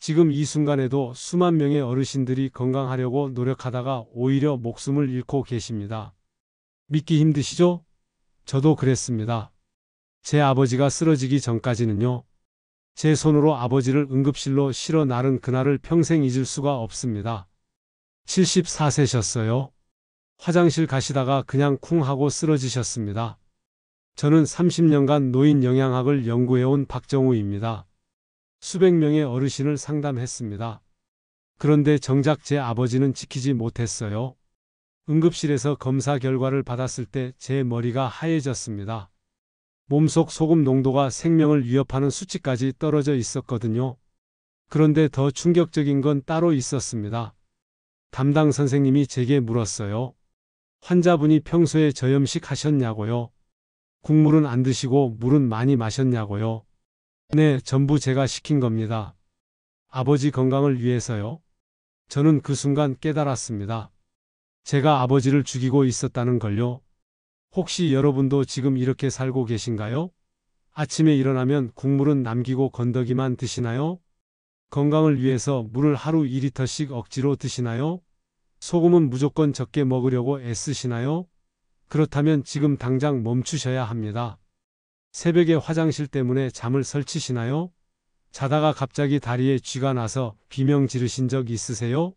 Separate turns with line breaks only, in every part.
지금 이 순간에도 수만 명의 어르신들이 건강하려고 노력하다가 오히려 목숨을 잃고 계십니다. 믿기 힘드시죠? 저도 그랬습니다. 제 아버지가 쓰러지기 전까지는요. 제 손으로 아버지를 응급실로 실어 나른 그날을 평생 잊을 수가 없습니다. 74세셨어요. 화장실 가시다가 그냥 쿵 하고 쓰러지셨습니다. 저는 30년간 노인 영양학을 연구해온 박정우입니다. 수백 명의 어르신을 상담했습니다. 그런데 정작 제 아버지는 지키지 못했어요. 응급실에서 검사 결과를 받았을 때 제 머리가 하얘졌습니다. 몸속 소금 농도가 생명을 위협하는 수치까지 떨어져 있었거든요. 그런데 더 충격적인 건 따로 있었습니다. 담당 선생님이 제게 물었어요. 환자분이 평소에 저염식 하셨냐고요? 국물은 안 드시고 물은 많이 마셨냐고요? 네, 전부 제가 시킨 겁니다. 아버지 건강을 위해서요. 저는 그 순간 깨달았습니다. 제가 아버지를 죽이고 있었다는 걸요. 혹시 여러분도 지금 이렇게 살고 계신가요? 아침에 일어나면 국물은 남기고 건더기만 드시나요? 건강을 위해서 물을 하루 2리터씩 억지로 드시나요? 소금은 무조건 적게 먹으려고 애쓰시나요? 그렇다면 지금 당장 멈추셔야 합니다. 새벽에 화장실 때문에 잠을 설치시나요? 자다가 갑자기 다리에 쥐가 나서 비명 지르신 적 있으세요?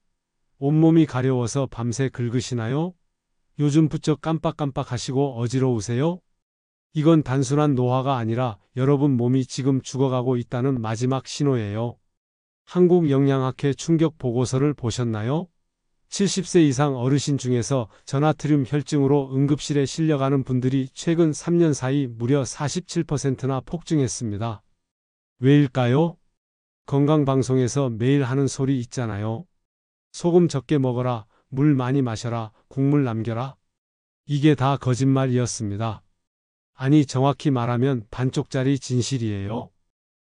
온몸이 가려워서 밤새 긁으시나요? 요즘 부쩍 깜빡깜빡 하시고 어지러우세요? 이건 단순한 노화가 아니라 여러분 몸이 지금 죽어가고 있다는 마지막 신호예요. 한국영양학회 충격 보고서를 보셨나요? 70세 이상 어르신 중에서 저나트륨 혈증으로 응급실에 실려가는 분들이 최근 3년 사이 무려 47%나 폭증했습니다. 왜일까요? 건강방송에서 매일 하는 소리 있잖아요. 소금 적게 먹어라, 물 많이 마셔라, 국물 남겨라. 이게 다 거짓말이었습니다. 아니, 정확히 말하면 반쪽짜리 진실이에요.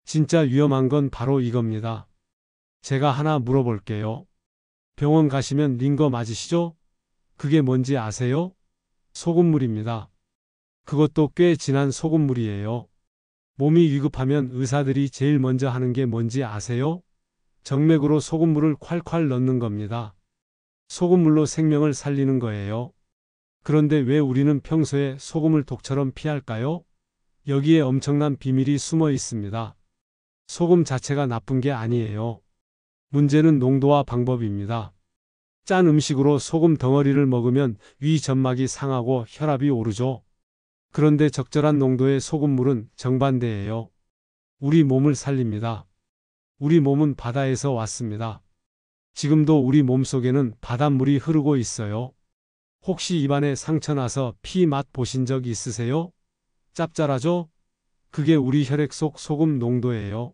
진짜 위험한 건 바로 이겁니다. 제가 하나 물어볼게요. 병원 가시면 링거 맞으시죠? 그게 뭔지 아세요? 소금물입니다. 그것도 꽤 진한 소금물이에요. 몸이 위급하면 의사들이 제일 먼저 하는 게 뭔지 아세요? 정맥으로 소금물을 콸콸 넣는 겁니다. 소금물로 생명을 살리는 거예요. 그런데 왜 우리는 평소에 소금을 독처럼 피할까요? 여기에 엄청난 비밀이 숨어 있습니다. 소금 자체가 나쁜 게 아니에요. 문제는 농도와 방법입니다. 짠 음식으로 소금 덩어리를 먹으면 위 점막이 상하고 혈압이 오르죠. 그런데 적절한 농도의 소금물은 정반대예요. 우리 몸을 살립니다. 우리 몸은 바다에서 왔습니다. 지금도 우리 몸속에는 바닷물이 흐르고 있어요. 혹시 입안에 상처 나서 피 맛 보신 적 있으세요? 짭짤하죠? 그게 우리 혈액 속 소금 농도예요.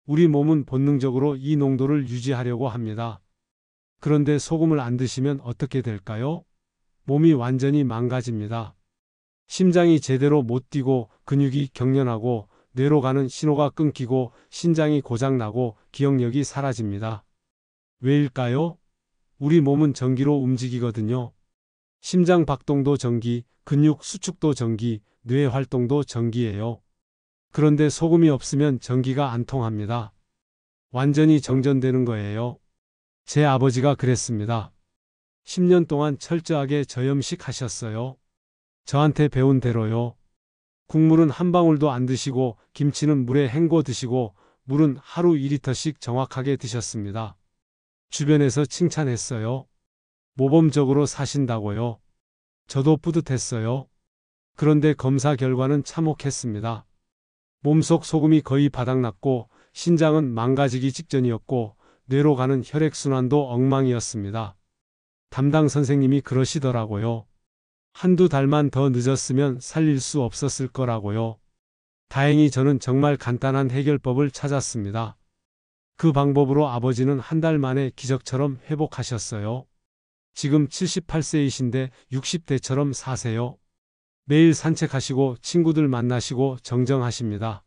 우리 몸은 본능적으로 이 농도를 유지하려고 합니다. 그런데 소금을 안 드시면 어떻게 될까요? 몸이 완전히 망가집니다. 심장이 제대로 못 뛰고 근육이 경련하고 뇌로 가는 신호가 끊기고 신장이 고장나고 기억력이 사라집니다. 왜일까요? 우리 몸은 전기로 움직이거든요. 심장 박동도 전기, 근육 수축도 전기, 뇌 활동도 전기예요. 그런데 소금이 없으면 전기가 안 통합니다. 완전히 정전되는 거예요. 제 아버지가 그랬습니다. 10년 동안 철저하게 저염식 하셨어요. 저한테 배운 대로요. 국물은 한 방울도 안 드시고 김치는 물에 헹궈 드시고 물은 하루 2리터씩 정확하게 드셨습니다. 주변에서 칭찬했어요. 모범적으로 사신다고요. 저도 뿌듯했어요. 그런데 검사 결과는 참혹했습니다. 몸속 소금이 거의 바닥났고 신장은 망가지기 직전이었고 뇌로 가는 혈액순환도 엉망이었습니다. 담당 선생님이 그러시더라고요. 한두 달만 더 늦었으면 살릴 수 없었을 거라고요. 다행히 저는 정말 간단한 해결법을 찾았습니다. 그 방법으로 아버지는 한 달 만에 기적처럼 회복하셨어요. 지금 78세이신데 60대처럼 사세요. 매일 산책하시고 친구들 만나시고 정정하십니다.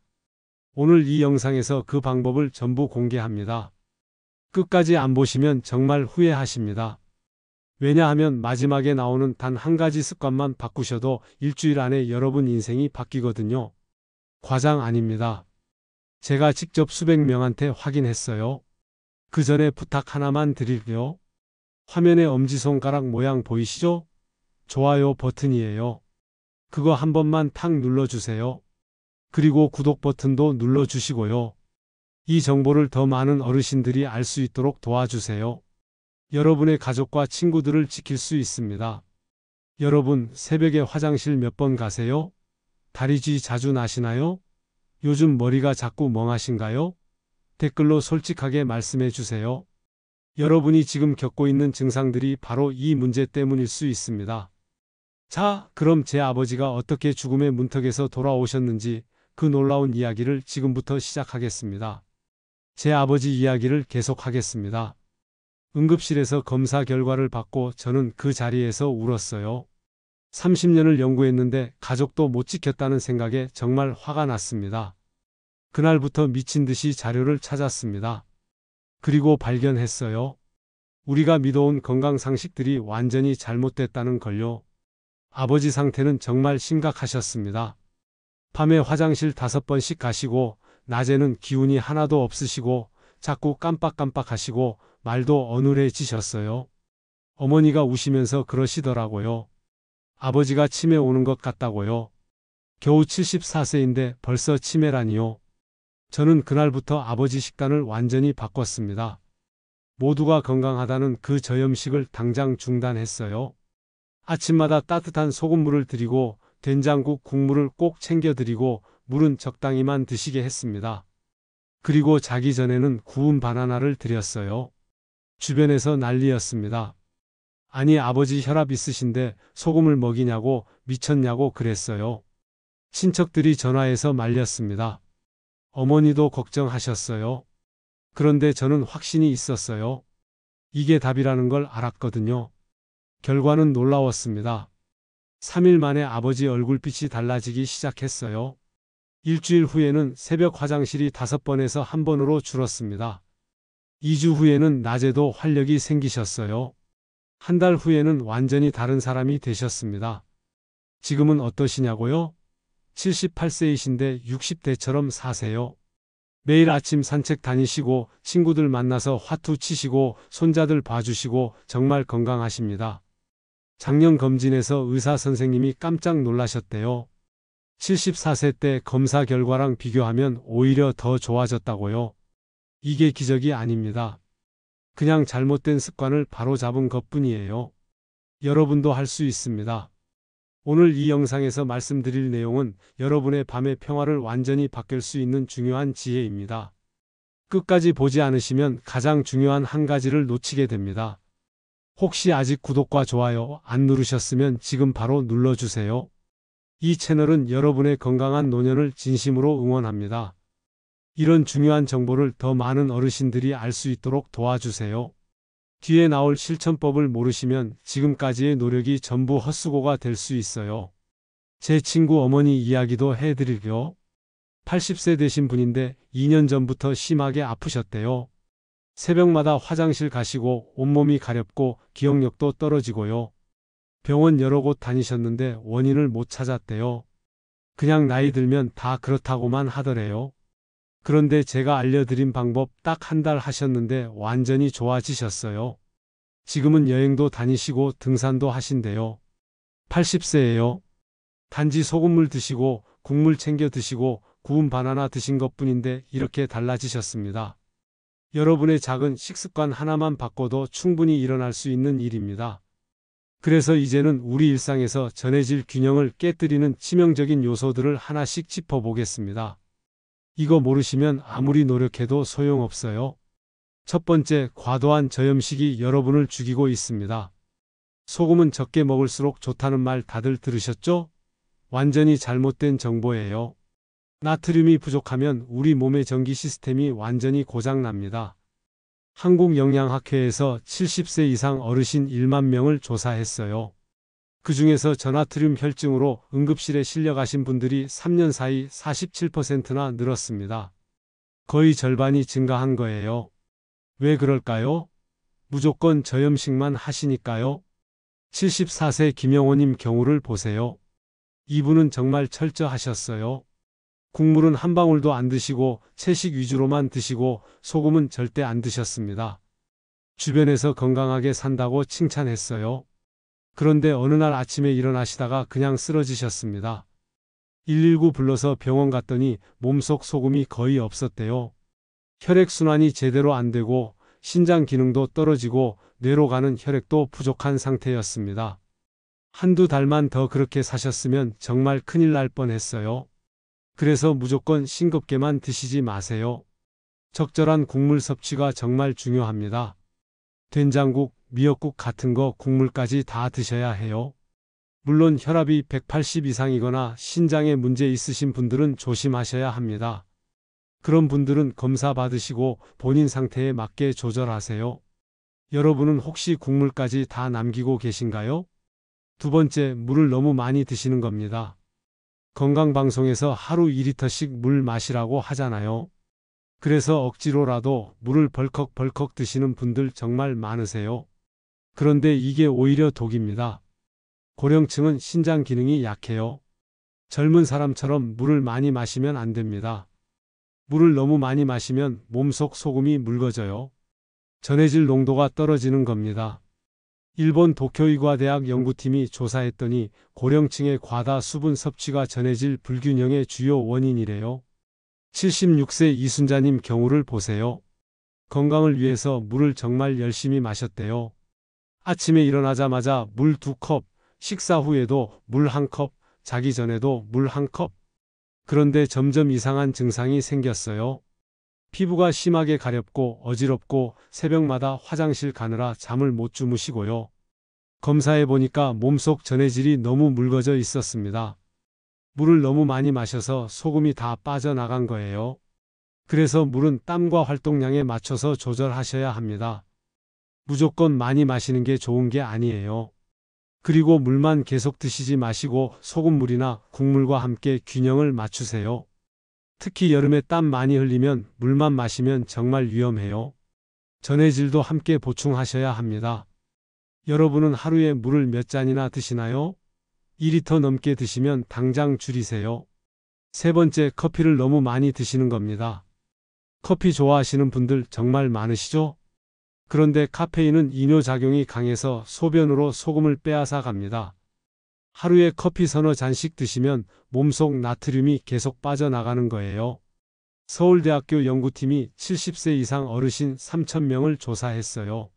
오늘 이 영상에서 그 방법을 전부 공개합니다. 끝까지 안 보시면 정말 후회하십니다. 왜냐하면 마지막에 나오는 단 한 가지 습관만 바꾸셔도 일주일 안에 여러분 인생이 바뀌거든요. 과장 아닙니다. 제가 직접 수백 명한테 확인했어요. 그 전에 부탁 하나만 드릴게요. 화면에 엄지손가락 모양 보이시죠? 좋아요 버튼이에요. 그거 한 번만 탁 눌러주세요. 그리고 구독 버튼도 눌러주시고요. 이 정보를 더 많은 어르신들이 알 수 있도록 도와주세요. 여러분의 가족과 친구들을 지킬 수 있습니다. 여러분, 새벽에 화장실 몇 번 가세요? 다리쥐 자주 나시나요? 요즘 머리가 자꾸 멍하신가요? 댓글로 솔직하게 말씀해 주세요. 여러분이 지금 겪고 있는 증상들이 바로 이 문제 때문일 수 있습니다. 자, 그럼 제 아버지가 어떻게 죽음의 문턱에서 돌아오셨는지 그 놀라운 이야기를 지금부터 시작하겠습니다. 제 아버지 이야기를 계속하겠습니다. 응급실에서 검사 결과를 받고 저는 그 자리에서 울었어요. 30년을 연구했는데 가족도 못 지켰다는 생각에 정말 화가 났습니다. 그날부터 미친 듯이 자료를 찾았습니다. 그리고 발견했어요. 우리가 믿어온 건강 상식들이 완전히 잘못됐다는 걸요. 아버지 상태는 정말 심각하셨습니다. 밤에 화장실 5번씩 가시고 낮에는 기운이 하나도 없으시고 자꾸 깜빡깜빡하시고 말도 어눌해지셨어요. 어머니가 우시면서 그러시더라고요. 아버지가 치매 오는 것 같다고요. 겨우 74세인데 벌써 치매라니요. 저는 그날부터 아버지 식단을 완전히 바꿨습니다. 모두가 건강하다는 그 저염식을 당장 중단했어요. 아침마다 따뜻한 소금물을 드리고 된장국 국물을 꼭 챙겨드리고 물은 적당히만 드시게 했습니다. 그리고 자기 전에는 구운 바나나를 드렸어요. 주변에서 난리였습니다. 아니 아버지 혈압 있으신데 소금을 먹이냐고 미쳤냐고 그랬어요. 친척들이 전화해서 말렸습니다. 어머니도 걱정하셨어요. 그런데 저는 확신이 있었어요. 이게 답이라는 걸 알았거든요. 결과는 놀라웠습니다. 3일 만에 아버지 얼굴빛이 달라지기 시작했어요. 일주일 후에는 새벽 화장실이 5번에서 1번으로 줄었습니다. 2주 후에는 낮에도 활력이 생기셨어요. 한 달 후에는 완전히 다른 사람이 되셨습니다. 지금은 어떠시냐고요? 78세이신데 60대처럼 사세요. 매일 아침 산책 다니시고 친구들 만나서 화투 치시고 손자들 봐주시고 정말 건강하십니다. 작년 검진에서 의사 선생님이 깜짝 놀라셨대요. 74세 때 검사 결과랑 비교하면 오히려 더 좋아졌다고요. 이게 기적이 아닙니다. 그냥 잘못된 습관을 바로잡은 것뿐이에요. 여러분도 할 수 있습니다. 오늘 이 영상에서 말씀드릴 내용은 여러분의 밤의 평화를 완전히 바꿀 수 있는 중요한 지혜입니다. 끝까지 보지 않으시면 가장 중요한 한 가지를 놓치게 됩니다. 혹시 아직 구독과 좋아요 안 누르셨으면 지금 바로 눌러주세요. 이 채널은 여러분의 건강한 노년을 진심으로 응원합니다. 이런 중요한 정보를 더 많은 어르신들이 알 수 있도록 도와주세요. 뒤에 나올 실천법을 모르시면 지금까지의 노력이 전부 헛수고가 될 수 있어요. 제 친구 어머니 이야기도 해드릴게요. 80세 되신 분인데 2년 전부터 심하게 아프셨대요. 새벽마다 화장실 가시고 온몸이 가렵고 기억력도 떨어지고요. 병원 여러 곳 다니셨는데 원인을 못 찾았대요. 그냥 나이 들면 다 그렇다고만 하더래요. 그런데 제가 알려드린 방법 딱 한 달 하셨는데 완전히 좋아지셨어요. 지금은 여행도 다니시고 등산도 하신대요. 80세예요. 단지 소금물 드시고 국물 챙겨 드시고 구운 바나나 드신 것뿐인데 이렇게 달라지셨습니다. 여러분의 작은 식습관 하나만 바꿔도 충분히 일어날 수 있는 일입니다. 그래서 이제는 우리 일상에서 전해질 균형을 깨뜨리는 치명적인 요소들을 하나씩 짚어보겠습니다. 이거 모르시면 아무리 노력해도 소용없어요. 첫 번째, 과도한 저염식이 여러분을 죽이고 있습니다. 소금은 적게 먹을수록 좋다는 말 다들 들으셨죠? 완전히 잘못된 정보예요. 나트륨이 부족하면 우리 몸의 전기 시스템이 완전히 고장납니다. 한국영양학회에서 70세 이상 어르신 1만 명을 조사했어요. 그 중에서 저나트륨 혈증으로 응급실에 실려가신 분들이 3년 사이 47%나 늘었습니다. 거의 절반이 증가한 거예요. 왜 그럴까요? 무조건 저염식만 하시니까요. 74세 김영호님 경우를 보세요. 이분은 정말 철저하셨어요. 국물은 한 방울도 안 드시고 채식 위주로만 드시고 소금은 절대 안 드셨습니다. 주변에서 건강하게 산다고 칭찬했어요. 그런데 어느 날 아침에 일어나시다가 그냥 쓰러지셨습니다. 119 불러서 병원 갔더니 몸속 소금이 거의 없었대요. 혈액순환이 제대로 안 되고 신장 기능도 떨어지고 뇌로 가는 혈액도 부족한 상태였습니다. 한두 달만 더 그렇게 사셨으면 정말 큰일 날 뻔했어요. 그래서 무조건 싱겁게만 드시지 마세요. 적절한 국물 섭취가 정말 중요합니다. 된장국, 미역국 같은 거 국물까지 다 드셔야 해요. 물론 혈압이 180 이상이거나 신장에 문제 있으신 분들은 조심하셔야 합니다. 그런 분들은 검사 받으시고 본인 상태에 맞게 조절하세요. 여러분은 혹시 국물까지 다 남기고 계신가요? 두 번째, 물을 너무 많이 드시는 겁니다. 건강방송에서 하루 2리터씩 물 마시라고 하잖아요. 그래서 억지로라도 물을 벌컥벌컥 드시는 분들 정말 많으세요. 그런데 이게 오히려 독입니다. 고령층은 신장 기능이 약해요. 젊은 사람처럼 물을 많이 마시면 안 됩니다. 물을 너무 많이 마시면 몸속 소금이 묽어져요. 전해질 농도가 떨어지는 겁니다. 일본 도쿄의과대학 연구팀이 조사했더니 고령층의 과다 수분 섭취가 전해질 불균형의 주요 원인이래요. 76세 이순자님 경우를 보세요. 건강을 위해서 물을 정말 열심히 마셨대요. 아침에 일어나자마자 물 2컵, 식사 후에도 물 1컵, 자기 전에도 물 1컵. 그런데 점점 이상한 증상이 생겼어요. 피부가 심하게 가렵고 어지럽고 새벽마다 화장실 가느라 잠을 못 주무시고요. 검사해 보니까 몸속 전해질이 너무 묽어져 있었습니다. 물을 너무 많이 마셔서 소금이 다 빠져나간 거예요. 그래서 물은 땀과 활동량에 맞춰서 조절하셔야 합니다. 무조건 많이 마시는 게 좋은 게 아니에요. 그리고 물만 계속 드시지 마시고 소금물이나 국물과 함께 균형을 맞추세요. 특히 여름에 땀 많이 흘리면 물만 마시면 정말 위험해요. 전해질도 함께 보충하셔야 합니다. 여러분은 하루에 물을 몇 잔이나 드시나요? 2리터 넘게 드시면 당장 줄이세요. 세 번째, 커피를 너무 많이 드시는 겁니다. 커피 좋아하시는 분들 정말 많으시죠? 그런데 카페인은 이뇨작용이 강해서 소변으로 소금을 빼앗아 갑니다. 하루에 커피 서너 잔씩 드시면 몸속 나트륨이 계속 빠져나가는 거예요. 서울대학교 연구팀이 70세 이상 어르신 3,000명을 조사했어요.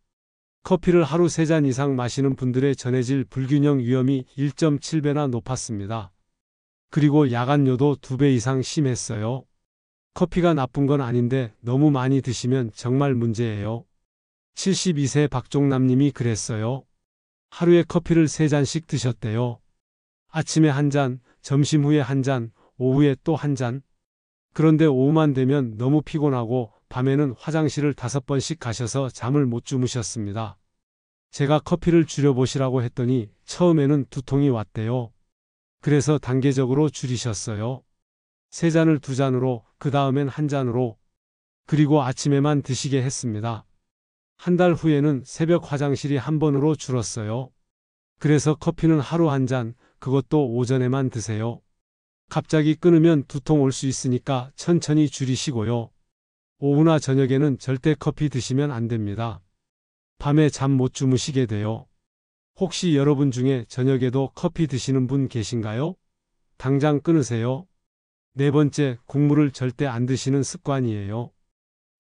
커피를 하루 3잔 이상 마시는 분들의 전해질 불균형 위험이 1.7배나 높았습니다. 그리고 야간뇨도 2배 이상 심했어요. 커피가 나쁜 건 아닌데 너무 많이 드시면 정말 문제예요. 72세 박종남님이 그랬어요. 하루에 커피를 3잔씩 드셨대요. 아침에 1잔, 점심 후에 1잔, 오후에 또 1잔. 그런데 오후만 되면 너무 피곤하고 밤에는 화장실을 5번씩 가셔서 잠을 못 주무셨습니다. 제가 커피를 줄여보시라고 했더니 처음에는 2통이 왔대요. 그래서 단계적으로 줄이셨어요. 3잔을 2잔으로, 그 다음엔 1잔으로, 그리고 아침에만 드시게 했습니다. 한 달 후에는 새벽 화장실이 1번으로 줄었어요. 그래서 커피는 하루 1잔, 그것도 오전에만 드세요. 갑자기 끊으면 2통 올 수 있으니까 천천히 줄이시고요. 오후나 저녁에는 절대 커피 드시면 안 됩니다. 밤에 잠 못 주무시게 돼요. 혹시 여러분 중에 저녁에도 커피 드시는 분 계신가요? 당장 끊으세요. 네 번째, 국물을 절대 안 드시는 습관이에요.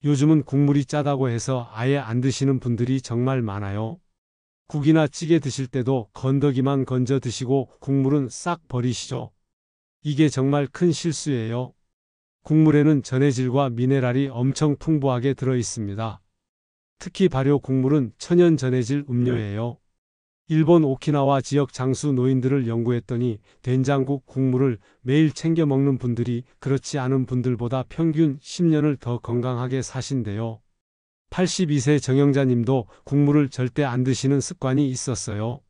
요즘은 국물이 짜다고 해서 아예 안 드시는 분들이 정말 많아요. 국이나 찌개 드실 때도 건더기만 건져 드시고 국물은 싹 버리시죠. 이게 정말 큰 실수예요. 국물에는 전해질과 미네랄이 엄청 풍부하게 들어 있습니다. 특히 발효 국물은 천연 전해질 음료예요. 일본 오키나와 지역 장수 노인들을 연구했더니 된장국 국물을 매일 챙겨 먹는 분들이 그렇지 않은 분들보다 평균 10년을 더 건강하게 사신대요. 82세 정영자님도 국물을 절대 안 드시는 습관이 있었어요.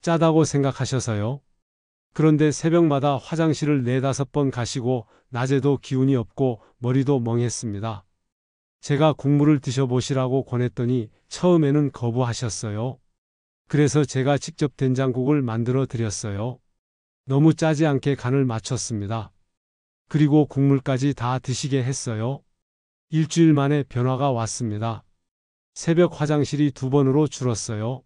짜다고 생각하셔서요. 그런데 새벽마다 화장실을 4-5번 가시고 낮에도 기운이 없고 머리도 멍했습니다. 제가 국물을 드셔보시라고 권했더니 처음에는 거부하셨어요. 그래서 제가 직접 된장국을 만들어 드렸어요. 너무 짜지 않게 간을 맞췄습니다. 그리고 국물까지 다 드시게 했어요. 일주일 만에 변화가 왔습니다. 새벽 화장실이 2번으로 줄었어요.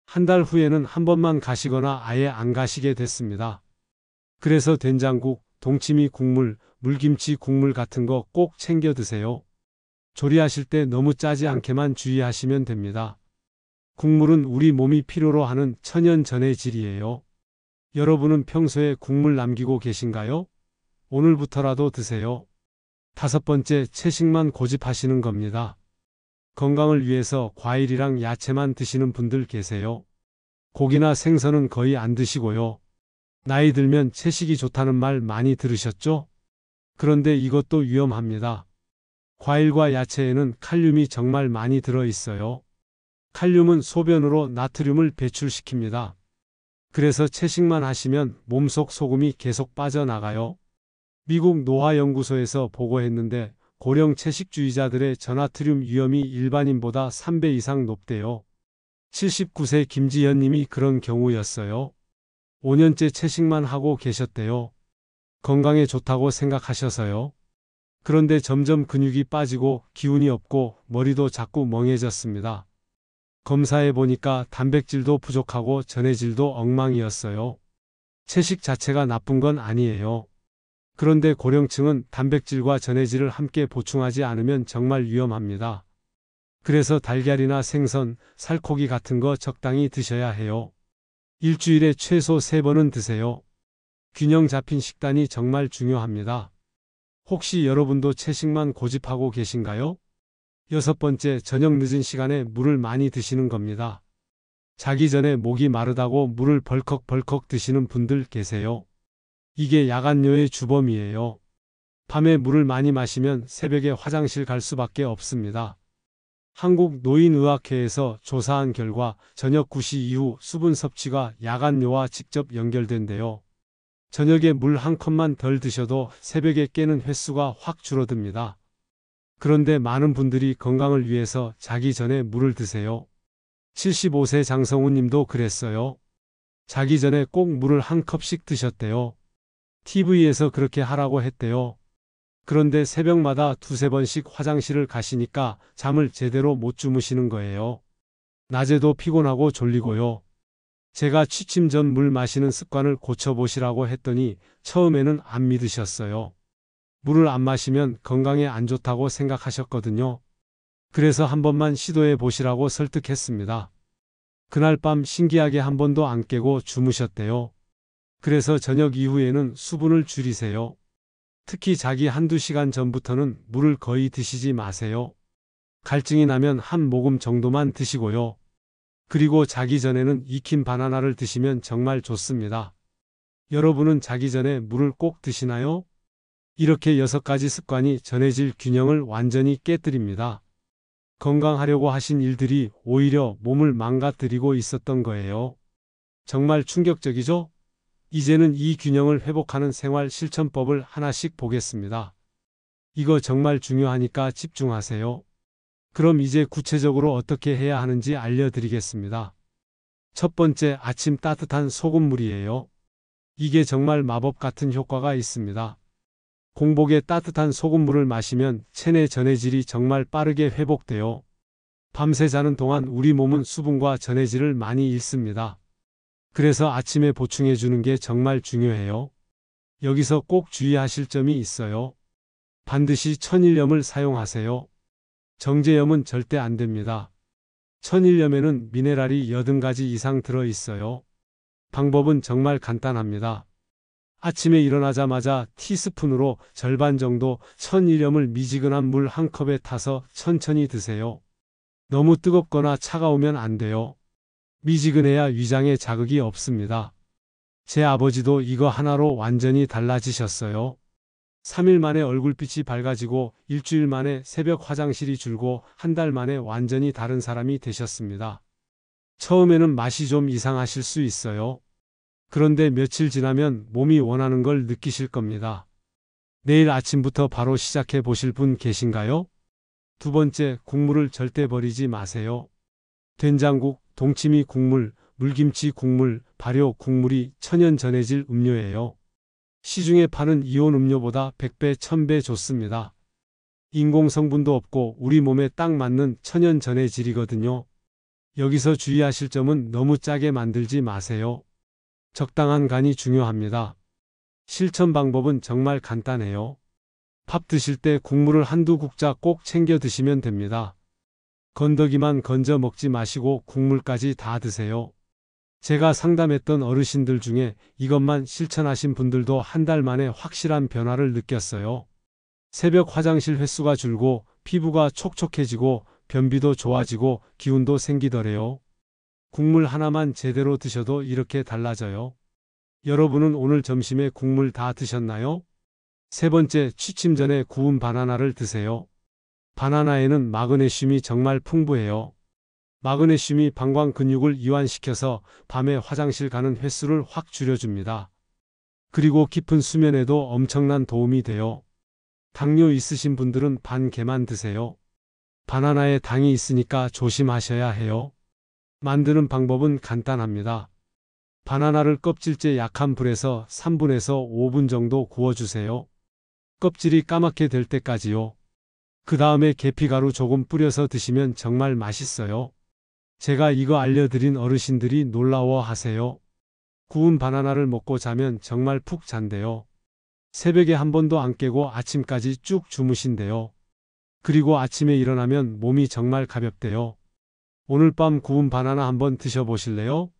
한 달 후에는 한 번만 가시거나 아예 안 가시게 됐습니다. 그래서 된장국, 동치미 국물, 물김치 국물 같은 거 꼭 챙겨 드세요. 조리하실 때 너무 짜지 않게만 주의하시면 됩니다. 국물은 우리 몸이 필요로 하는 천연 전해질이에요. 여러분은 평소에 국물 남기고 계신가요? 오늘부터라도 드세요. 5번째, 채식만 고집하시는 겁니다. 건강을 위해서 과일이랑 야채만 드시는 분들 계세요. 고기나 생선은 거의 안 드시고요. 나이 들면 채식이 좋다는 말 많이 들으셨죠? 그런데 이것도 위험합니다. 과일과 야채에는 칼륨이 정말 많이 들어 있어요. 칼륨은 소변으로 나트륨을 배출시킵니다. 그래서 채식만 하시면 몸속 소금이 계속 빠져나가요. 미국 노화연구소에서 보고했는데 고령 채식주의자들의 저나트륨 위험이 일반인보다 3배 이상 높대요. 79세 김지연 님이 그런 경우였어요. 5년째 채식만 하고 계셨대요. 건강에 좋다고 생각하셔서요. 그런데 점점 근육이 빠지고 기운이 없고 머리도 자꾸 멍해졌습니다. 검사해 보니까 단백질도 부족하고 전해질도 엉망이었어요. 채식 자체가 나쁜 건 아니에요. 그런데 고령층은 단백질과 전해질을 함께 보충하지 않으면 정말 위험합니다. 그래서 달걀이나 생선, 살코기 같은 거 적당히 드셔야 해요. 일주일에 최소 3번은 드세요. 균형 잡힌 식단이 정말 중요합니다. 혹시 여러분도 채식만 고집하고 계신가요? 6번째, 저녁 늦은 시간에 물을 많이 드시는 겁니다. 자기 전에 목이 마르다고 물을 벌컥벌컥 드시는 분들 계세요. 이게 야간뇨의 주범이에요. 밤에 물을 많이 마시면 새벽에 화장실 갈 수밖에 없습니다. 한국노인의학회에서 조사한 결과 저녁 9시 이후 수분 섭취가 야간뇨와 직접 연결된대요. 저녁에 물 한 컵만 덜 드셔도 새벽에 깨는 횟수가 확 줄어듭니다. 그런데 많은 분들이 건강을 위해서 자기 전에 물을 드세요. 75세 장성우 님도 그랬어요. 자기 전에 꼭 물을 한 컵씩 드셨대요. TV에서 그렇게 하라고 했대요. 그런데 새벽마다 2~3번씩 화장실을 가시니까 잠을 제대로 못 주무시는 거예요. 낮에도 피곤하고 졸리고요. 제가 취침 전 물 마시는 습관을 고쳐보시라고 했더니 처음에는 안 믿으셨어요. 물을 안 마시면 건강에 안 좋다고 생각하셨거든요. 그래서 한 번만 시도해 보시라고 설득했습니다. 그날 밤 신기하게 한 번도 안 깨고 주무셨대요. 그래서 저녁 이후에는 수분을 줄이세요. 특히 자기 1~2시간 전부터는 물을 거의 드시지 마세요. 갈증이 나면 한 모금 정도만 드시고요. 그리고 자기 전에는 익힌 바나나를 드시면 정말 좋습니다. 여러분은 자기 전에 물을 꼭 드시나요? 이렇게 6가지 습관이 전해질 균형을 완전히 깨뜨립니다. 건강하려고 하신 일들이 오히려 몸을 망가뜨리고 있었던 거예요. 정말 충격적이죠? 이제는 이 균형을 회복하는 생활 실천법을 하나씩 보겠습니다. 이거 정말 중요하니까 집중하세요. 그럼 이제 구체적으로 어떻게 해야 하는지 알려드리겠습니다. 첫 번째, 아침 따뜻한 소금물이에요. 이게 정말 마법 같은 효과가 있습니다. 공복에 따뜻한 소금물을 마시면 체내 전해질이 정말 빠르게 회복돼요. 밤새 자는 동안 우리 몸은 수분과 전해질을 많이 잃습니다. 그래서 아침에 보충해 주는 게 정말 중요해요. 여기서 꼭 주의하실 점이 있어요. 반드시 천일염을 사용하세요. 정제염은 절대 안 됩니다. 천일염에는 미네랄이 80가지 이상 들어 있어요. 방법은 정말 간단합니다. 아침에 일어나자마자 티스푼으로 절반 정도 천일염을 미지근한 물 한 컵에 타서 천천히 드세요. 너무 뜨겁거나 차가우면 안 돼요. 미지근해야 위장에 자극이 없습니다. 제 아버지도 이거 하나로 완전히 달라지셨어요. 3일 만에 얼굴빛이 밝아지고 일주일 만에 새벽 화장실이 줄고 한 달 만에 완전히 다른 사람이 되셨습니다. 처음에는 맛이 좀 이상하실 수 있어요. 그런데 며칠 지나면 몸이 원하는 걸 느끼실 겁니다. 내일 아침부터 바로 시작해 보실 분 계신가요? 2번째, 국물을 절대 버리지 마세요. 된장국, 동치미 국물, 물김치 국물, 발효 국물이 천연 전해질 음료예요. 시중에 파는 이온 음료보다 100배, 1000배 좋습니다. 인공 성분도 없고 우리 몸에 딱 맞는 천연 전해질이거든요. 여기서 주의하실 점은 너무 짜게 만들지 마세요. 적당한 간이 중요합니다. 실천 방법은 정말 간단해요. 밥 드실 때 국물을 한두 국자 꼭 챙겨 드시면 됩니다. 건더기만 건져 먹지 마시고 국물까지 다 드세요. 제가 상담했던 어르신들 중에 이것만 실천하신 분들도 한 달 만에 확실한 변화를 느꼈어요. 새벽 화장실 횟수가 줄고 피부가 촉촉해지고 변비도 좋아지고 기운도 생기더래요. 국물 하나만 제대로 드셔도 이렇게 달라져요. 여러분은 오늘 점심에 국물 다 드셨나요? 세 번째, 취침 전에 구운 바나나를 드세요. 바나나에는 마그네슘이 정말 풍부해요. 마그네슘이 방광 근육을 이완시켜서 밤에 화장실 가는 횟수를 확 줄여줍니다. 그리고 깊은 수면에도 엄청난 도움이 돼요. 당뇨 있으신 분들은 반 개만 드세요. 바나나에 당이 있으니까 조심하셔야 해요. 만드는 방법은 간단합니다. 바나나를 껍질째 약한 불에서 3분에서 5분 정도 구워주세요. 껍질이 까맣게 될 때까지요. 그 다음에 계피가루 조금 뿌려서 드시면 정말 맛있어요. 제가 이거 알려드린 어르신들이 놀라워하세요. 구운 바나나를 먹고 자면 정말 푹 잔대요. 새벽에 한 번도 안 깨고 아침까지 쭉 주무신대요. 그리고 아침에 일어나면 몸이 정말 가볍대요. 오늘 밤 구운 바나나 한번 드셔보실래요?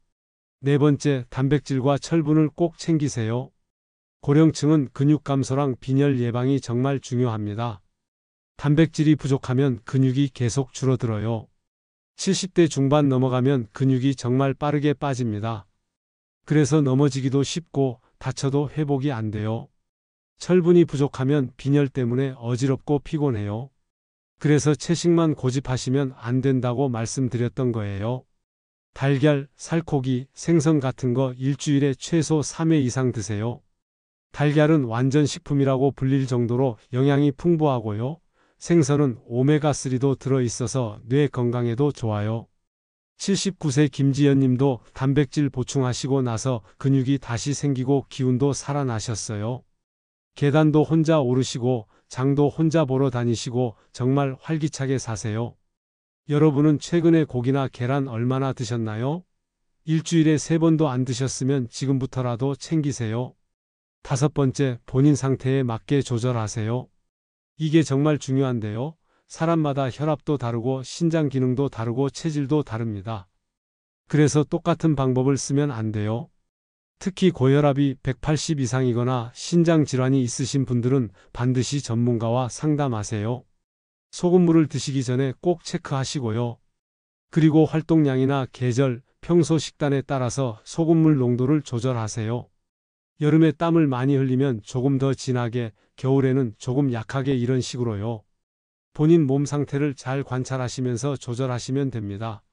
네 번째, 단백질과 철분을 꼭 챙기세요. 고령층은 근육 감소랑 빈혈 예방이 정말 중요합니다. 단백질이 부족하면 근육이 계속 줄어들어요. 70대 중반 넘어가면 근육이 정말 빠르게 빠집니다. 그래서 넘어지기도 쉽고 다쳐도 회복이 안 돼요. 철분이 부족하면 빈혈 때문에 어지럽고 피곤해요. 그래서 채식만 고집하시면 안 된다고 말씀드렸던 거예요. 달걀, 살코기, 생선 같은 거 일주일에 최소 3회 이상 드세요. 달걀은 완전 식품이라고 불릴 정도로 영양이 풍부하고요. 생선은 오메가3도 들어있어서 뇌 건강에도 좋아요. 79세 김지연님도 단백질 보충하시고 나서 근육이 다시 생기고 기운도 살아나셨어요. 계단도 혼자 오르시고 장도 혼자 보러 다니시고 정말 활기차게 사세요. 여러분은 최근에 고기나 계란 얼마나 드셨나요? 일주일에 3번도 안 드셨으면 지금부터라도 챙기세요. 다섯 번째, 본인 상태에 맞게 조절하세요. 이게 정말 중요한데요. 사람마다 혈압도 다르고 신장 기능도 다르고 체질도 다릅니다. 그래서 똑같은 방법을 쓰면 안 돼요. 특히 고혈압이 180 이상이거나 신장 질환이 있으신 분들은 반드시 전문가와 상담하세요. 소금물을 드시기 전에 꼭 체크하시고요. 그리고 활동량이나 계절, 평소 식단에 따라서 소금물 농도를 조절하세요. 여름에 땀을 많이 흘리면 조금 더 진하게, 겨울에는 조금 약하게 이런 식으로요. 본인 몸 상태를 잘 관찰하시면서 조절하시면 됩니다.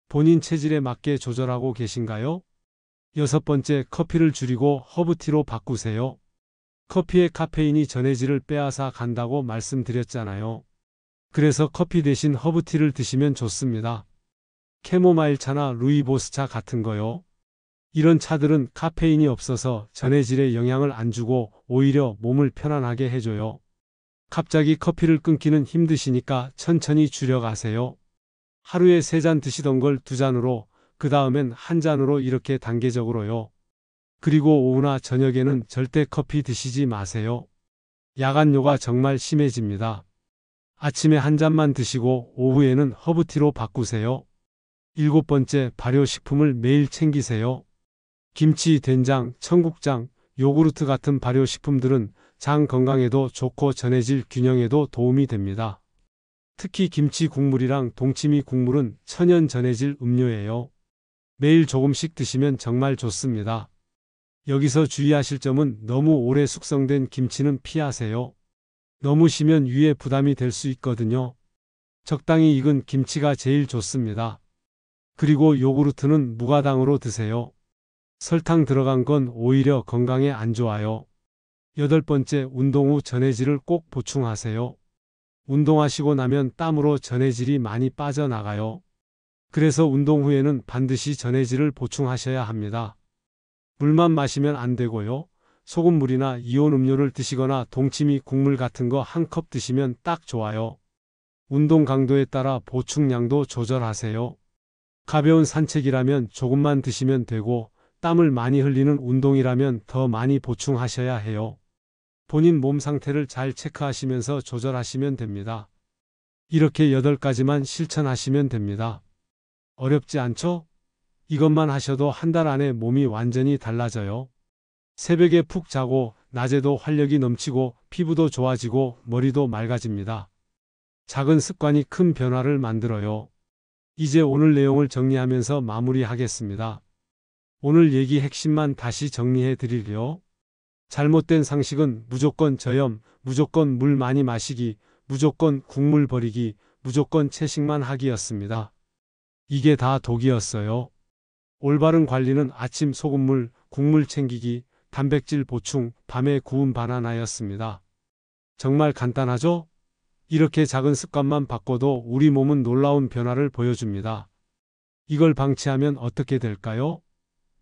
본인 체질에 맞게 조절하고 계신가요? 여섯 번째, 커피를 줄이고 허브티로 바꾸세요. 커피에 카페인이 전해질을 빼앗아 간다고 말씀드렸잖아요. 그래서 커피 대신 허브티를 드시면 좋습니다. 캐모마일 차나 루이보스 차 같은 거요. 이런 차들은 카페인이 없어서 전해질에 영향을 안 주고 오히려 몸을 편안하게 해줘요. 갑자기 커피를 끊기는 힘드시니까 천천히 줄여가세요. 하루에 3잔 드시던 걸 2잔으로, 그 다음엔 1잔으로 이렇게 단계적으로요. 그리고 오후나 저녁에는 절대 커피 드시지 마세요. 야간뇨가 정말 심해집니다. 아침에 1잔만 드시고 오후에는 허브티로 바꾸세요. 일곱 번째, 발효식품을 매일 챙기세요. 김치, 된장, 청국장, 요구르트 같은 발효식품들은 장 건강에도 좋고 전해질 균형에도 도움이 됩니다. 특히 김치 국물이랑 동치미 국물은 천연 전해질 음료예요. 매일 조금씩 드시면 정말 좋습니다. 여기서 주의하실 점은 너무 오래 숙성된 김치는 피하세요. 너무 시면 위에 부담이 될 수 있거든요. 적당히 익은 김치가 제일 좋습니다. 그리고 요구르트는 무가당으로 드세요. 설탕 들어간 건 오히려 건강에 안 좋아요. 여덟 번째, 운동 후 전해질을 꼭 보충하세요. 운동하시고 나면 땀으로 전해질이 많이 빠져나가요. 그래서 운동 후에는 반드시 전해질을 보충하셔야 합니다. 물만 마시면 안 되고요. 소금물이나 이온 음료를 드시거나 동치미 국물 같은 거 한 컵 드시면 딱 좋아요. 운동 강도에 따라 보충량도 조절하세요. 가벼운 산책이라면 조금만 드시면 되고 땀을 많이 흘리는 운동이라면 더 많이 보충하셔야 해요. 본인 몸 상태를 잘 체크하시면서 조절하시면 됩니다. 이렇게 8가지만 실천하시면 됩니다. 어렵지 않죠? 이것만 하셔도 한 달 안에 몸이 완전히 달라져요. 새벽에 푹 자고 낮에도 활력이 넘치고 피부도 좋아지고 머리도 맑아집니다. 작은 습관이 큰 변화를 만들어요. 이제 오늘 내용을 정리하면서 마무리하겠습니다. 오늘 얘기 핵심만 다시 정리해 드릴게요. 잘못된 상식은 무조건 저염, 무조건 물 많이 마시기, 무조건 국물 버리기, 무조건 채식만 하기였습니다. 이게 다 독이었어요. 올바른 관리는 아침 소금물, 국물 챙기기, 단백질 보충, 밤에 구운 바나나였습니다. 정말 간단하죠? 이렇게 작은 습관만 바꿔도 우리 몸은 놀라운 변화를 보여줍니다. 이걸 방치하면 어떻게 될까요?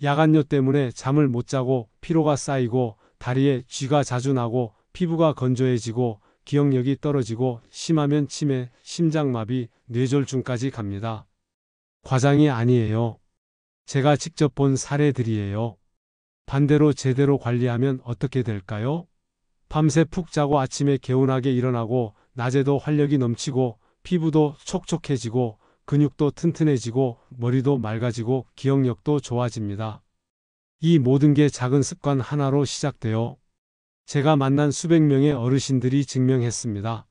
야간뇨 때문에 잠을 못 자고 피로가 쌓이고 다리에 쥐가 자주 나고 피부가 건조해지고 기억력이 떨어지고 심하면 치매, 심장마비, 뇌졸중까지 갑니다. 과장이 아니에요. 제가 직접 본 사례들이에요. 반대로 제대로 관리하면 어떻게 될까요? 밤새 푹 자고 아침에 개운하게 일어나고 낮에도 활력이 넘치고 피부도 촉촉해지고 근육도 튼튼해지고 머리도 맑아지고 기억력도 좋아집니다. 이 모든 게 작은 습관 하나로 시작돼요. 제가 만난 수백 명의 어르신들이 증명했습니다.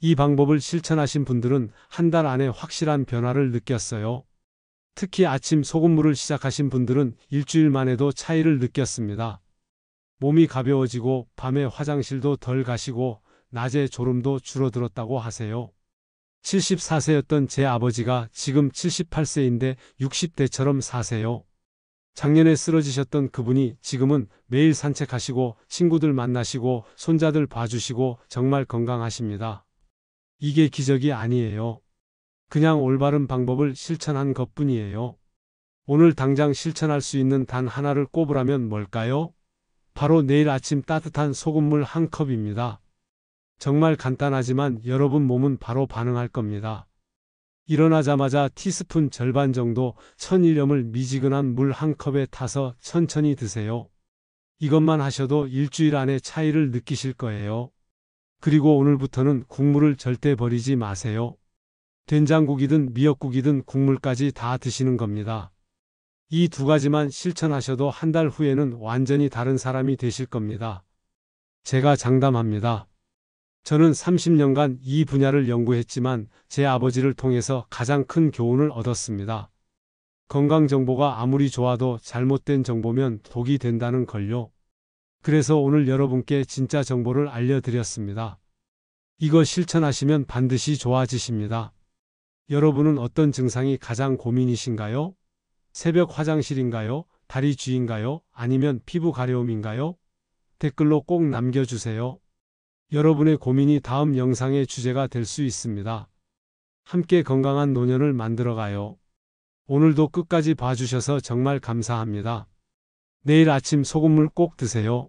이 방법을 실천하신 분들은 한 달 안에 확실한 변화를 느꼈어요. 특히 아침 소금물을 시작하신 분들은 일주일만 해도 차이를 느꼈습니다. 몸이 가벼워지고 밤에 화장실도 덜 가시고 낮에 졸음도 줄어들었다고 하세요. 74세였던 제 아버지가 지금 78세인데 60대처럼 사세요. 작년에 쓰러지셨던 그분이 지금은 매일 산책하시고 친구들 만나시고 손자들 봐주시고 정말 건강하십니다. 이게 기적이 아니에요. 그냥 올바른 방법을 실천한 것뿐이에요. 오늘 당장 실천할 수 있는 단 하나를 꼽으라면 뭘까요? 바로 내일 아침 따뜻한 소금물 한 컵입니다. 정말 간단하지만 여러분 몸은 바로 반응할 겁니다. 일어나자마자 티스푼 절반 정도 천일염을 미지근한 물 한 컵에 타서 천천히 드세요. 이것만 하셔도 일주일 안에 차이를 느끼실 거예요. 그리고 오늘부터는 국물을 절대 버리지 마세요. 된장국이든 미역국이든 국물까지 다 드시는 겁니다. 이 2가지만 실천하셔도 한 달 후에는 완전히 다른 사람이 되실 겁니다. 제가 장담합니다. 저는 30년간 이 분야를 연구했지만 제 아버지를 통해서 가장 큰 교훈을 얻었습니다. 건강 정보가 아무리 좋아도 잘못된 정보면 독이 된다는 걸요. 그래서 오늘 여러분께 진짜 정보를 알려드렸습니다. 이거 실천하시면 반드시 좋아지십니다. 여러분은 어떤 증상이 가장 고민이신가요? 새벽 화장실인가요? 다리 쥐인가요? 아니면 피부 가려움인가요? 댓글로 꼭 남겨주세요. 여러분의 고민이 다음 영상의 주제가 될 수 있습니다. 함께 건강한 노년을 만들어가요. 오늘도 끝까지 봐주셔서 정말 감사합니다. 내일 아침 소금물 꼭 드세요.